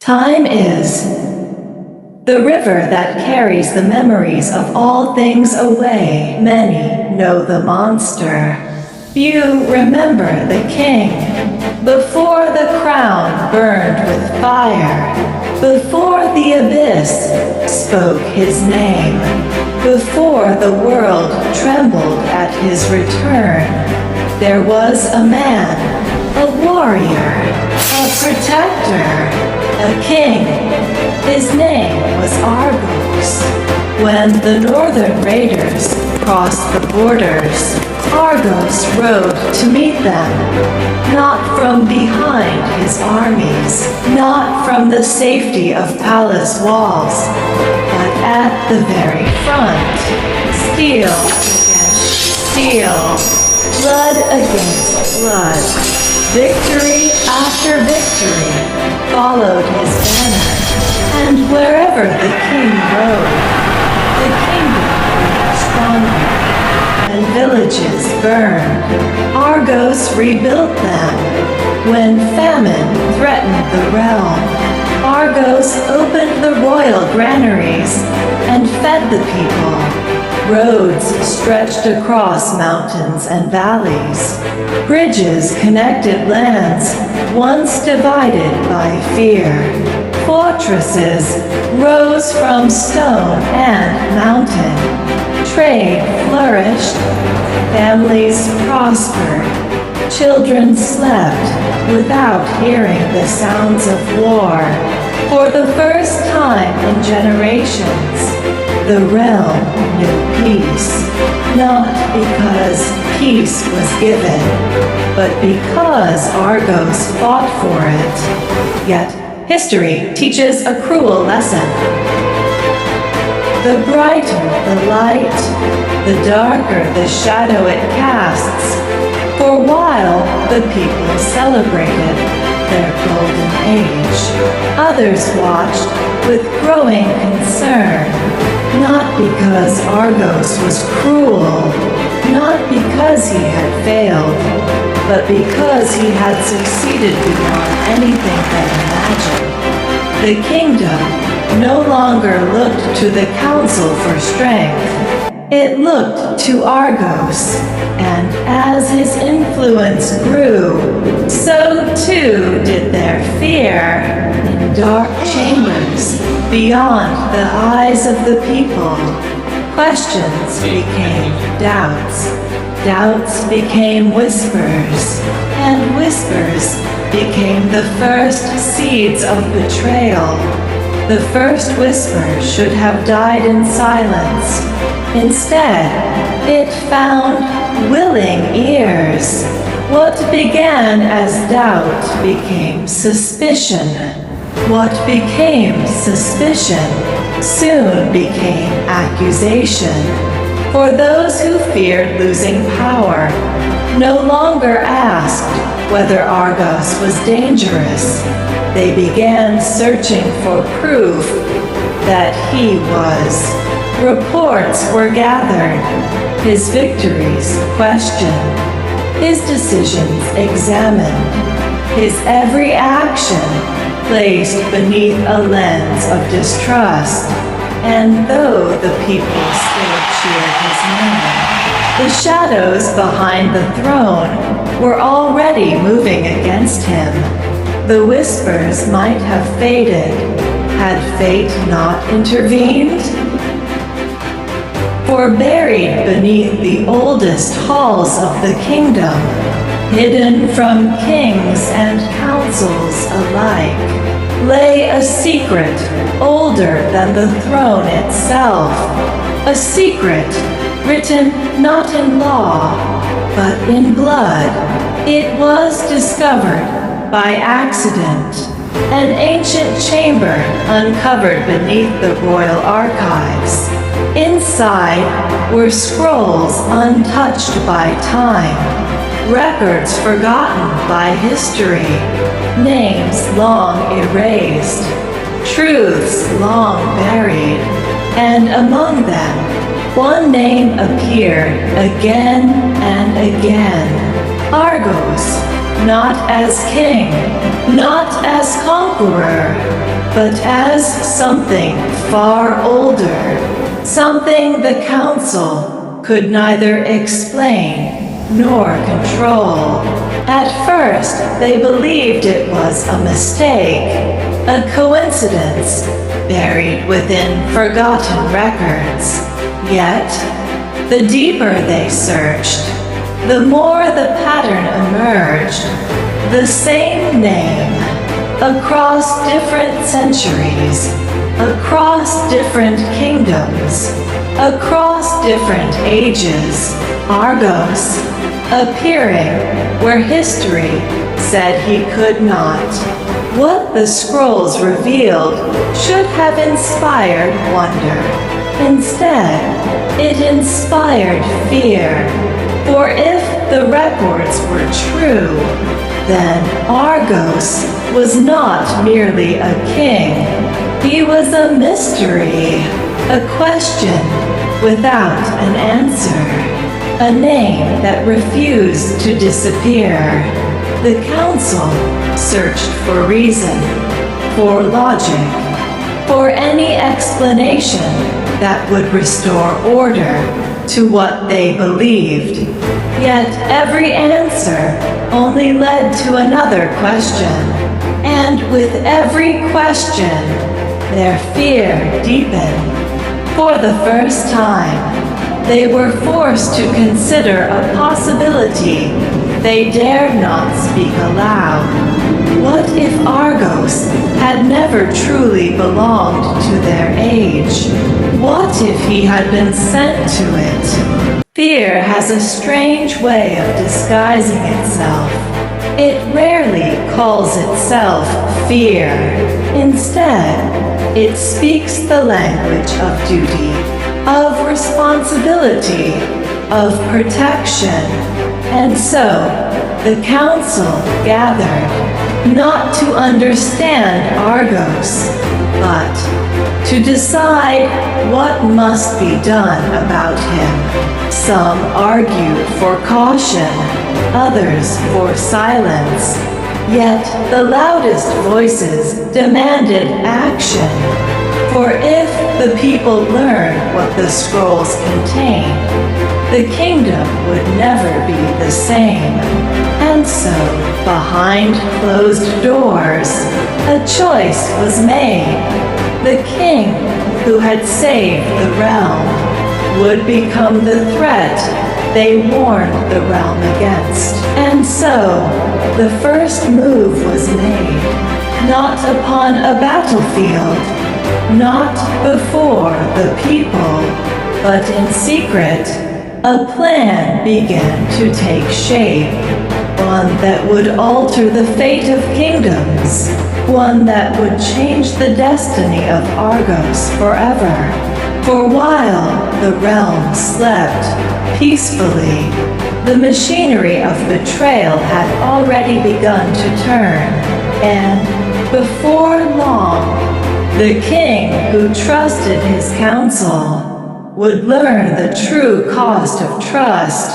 Time is the river that carries the memories of all things away. Many know the monster. Few remember the king. Before the crown burned with fire, before the abyss spoke his name, before the world trembled at his return, there was a man, a warrior, a protector, a king. His name was Argos. When the northern raiders crossed the borders, Argos rode to meet them, not from behind his armies, not from the safety of palace walls, but at the very front, steel against steel, blood against blood. Victory after victory followed his banner, and wherever the king rode, the kingdom grew stronger, and villages burned. Argos rebuilt them. When famine threatened the realm, Argos opened the royal granaries and fed the people. Roads stretched across mountains and valleys. Bridges connected lands once divided by fear. Fortresses rose from stone and mountain. Trade flourished. Families prospered. Children slept without hearing the sounds of war. For the first time in generations, the realm knew peace, not because peace was given, but because Argos fought for it. Yet, history teaches a cruel lesson. The brighter the light, the darker the shadow it casts. For a while, the people celebrated their golden age. Others watched with growing concern, not because Argos was cruel, not because he had failed, but because he had succeeded beyond anything they imagined. The kingdom no longer looked to the council for strength. It looked to Argos, and as his influence grew, so too did their fear. In dark chambers, beyond the eyes of the people, questions became doubts. Doubts became whispers, and whispers became the first seeds of betrayal. The first whisper should have died in silence. Instead, it found willing ears. What began as doubt became suspicion. What became suspicion soon became accusation. For those who feared losing power no longer asked whether Argos was dangerous. They began searching for proof that he was. Reports were gathered, his victories questioned, his decisions examined, his every action placed beneath a lens of distrust. And though the people still cheered his name, the shadows behind the throne were already moving against him. The whispers might have faded had fate not intervened. For buried beneath the oldest halls of the kingdom, hidden from kings and councils alike, lay a secret older than the throne itself. A secret written not in law, but in blood. It was discovered by accident. An ancient chamber uncovered beneath the royal archives. Inside were scrolls untouched by time, records forgotten by history, names long erased, truths long buried, and among them, one name appeared again and again. Argos, not as king, not as conqueror, but as something far older, something the council could neither explain nor control. At first, they believed it was a mistake, a coincidence buried within forgotten records. Yet, the deeper they searched, the more the pattern emerged. The same name, across different centuries, across different kingdoms, across different ages. Argos, appearing where history said he could not. What the scrolls revealed should have inspired wonder. Instead, it inspired fear. For if the records were true, then Argos was not merely a king. He was a mystery, a question without an answer. A name that refused to disappear. The council searched for reason, for logic, for any explanation that would restore order to what they believed. Yet every answer only led to another question, and with every question, their fear deepened. For the first time, they were forced to consider a possibility they dared not speak aloud. What if Argos had never truly belonged to their age? What if he had been sent to it? Fear has a strange way of disguising itself. It rarely calls itself fear. Instead, it speaks the language of duty, of responsibility, of protection. And so, the council gathered, not to understand Argos, but to decide what must be done about him. Some argued for caution, others for silence. Yet the loudest voices demanded action. For if the people learned what the scrolls contained, the kingdom would never be the same. And so, behind closed doors, a choice was made. The king who had saved the realm would become the threat they warned the realm against. And so, the first move was made, not upon a battlefield, not before the people, but in secret, a plan began to take shape, one that would alter the fate of kingdoms, one that would change the destiny of Argos forever. For while the realm slept peacefully, the machinery of betrayal had already begun to turn, and before long, the king who trusted his counsel would learn the true cost of trust.